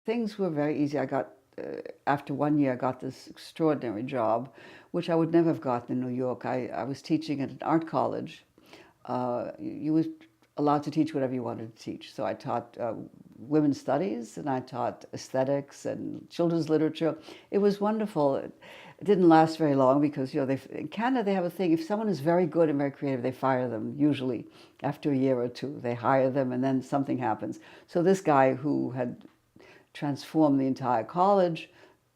Things were very easy. After 1 year, I got this extraordinary job, which I would never have gotten in New York. I was teaching at an art college. You were allowed to teach whatever you wanted to teach. So I taught women's studies, and I taught aesthetics and children's literature. It was wonderful. It didn't last very long because, in Canada they have a thing, if someone is very good and very creative, they fire them usually after a year or two. They hire them and then something happens. So this guy who had transformed the entire college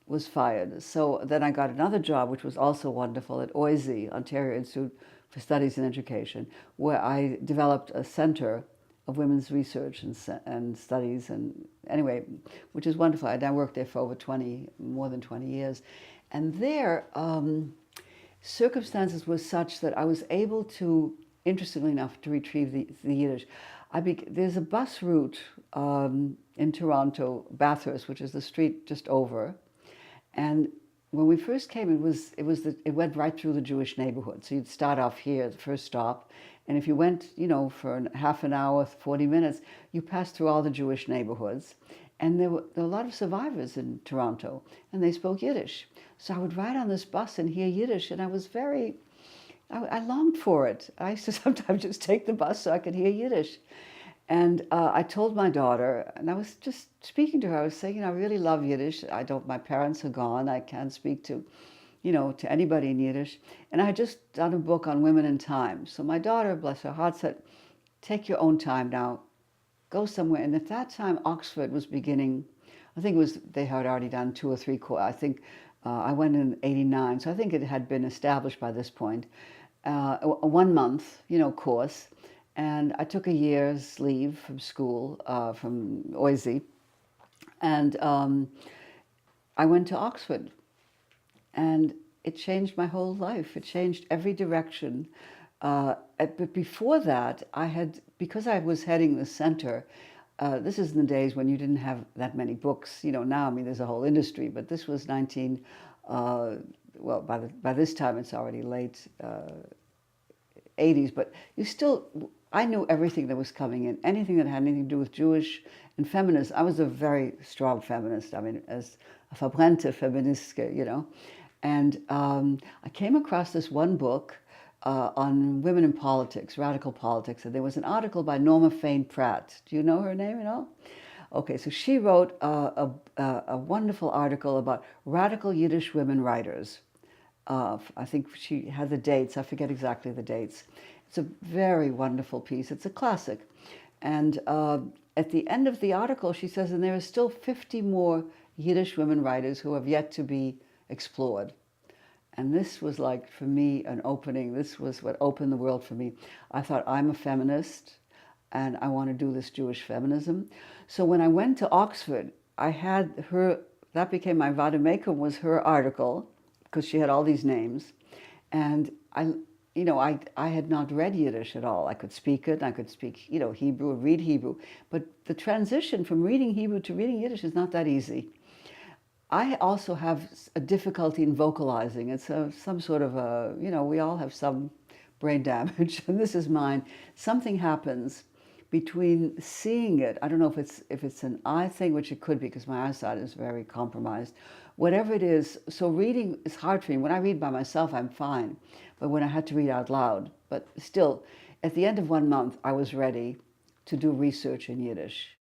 was fired. So then I got another job, which was also wonderful, at OISE, Ontario Institute for Studies in Education, where I developed a center of women's research and studies, and anyway, which is wonderful. I worked there for more than 20 years. And there, circumstances were such that I was able to, interestingly enough, to retrieve the Yiddish. There's a bus route in Toronto, Bathurst, which is the street just over. And when we first came, it went right through the Jewish neighborhood. So you'd start off here, the first stop, and if you went, for half an hour, 40 minutes, you passed through all the Jewish neighborhoods. And there were a lot of survivors in Toronto, and they spoke Yiddish. So I would ride on this bus and hear Yiddish, and I longed for it. I used to sometimes just take the bus so I could hear Yiddish. And I told my daughter, and I was just speaking to her, I was saying, I really love Yiddish. My parents are gone. I can't speak to anybody in Yiddish. And I had just done a book on women in time. So my daughter, bless her heart, said, take your own time now. Go somewhere. And at that time, Oxford was beginning. I think they had already done 2 or 3 courses. I think I went in '89, so I think it had been established by this point. A 1 month, course. And I took a year's leave from school, from OISE, and I went to Oxford. And it changed my whole life. It changed every direction. But before that, because I was heading the center, this is in the days when you didn't have that many books. Now, there's a whole industry, but this was by this time it's already late '80s, but I knew everything that was coming in, anything that had anything to do with Jewish and feminist. I was a very strong feminist, as a verbrannte Feministke, And I came across this one book on women in politics, radical politics, and there was an article by Norma Fain Pratt. Do you know her name at all? Okay, so she wrote a wonderful article about radical Yiddish women writers. I think she had the dates. I forget exactly the dates. It's a very wonderful piece. It's a classic. And at the end of the article, she says, and there are still 50 more Yiddish women writers who have yet to be explored. And this was like, for me, an opening. This was what opened the world for me. I thought, I'm a feminist, and I want to do this Jewish feminism. So when I went to Oxford, I had that became my vademecum, was her article, because she had all these names. And I had not read Yiddish at all. I could speak it, I could speak, Hebrew, read Hebrew. But the transition from reading Hebrew to reading Yiddish is not that easy. I also have a difficulty in vocalizing. It's some sort of we all have some brain damage, and this is mine. Something happens between seeing it. I don't know if it's an eye thing, which it could be because my eyesight is very compromised. Whatever it is, so reading is hard for me. When I read by myself, I'm fine. But when I had to read out loud, but still, at the end of 1 month, I was ready to do research in Yiddish.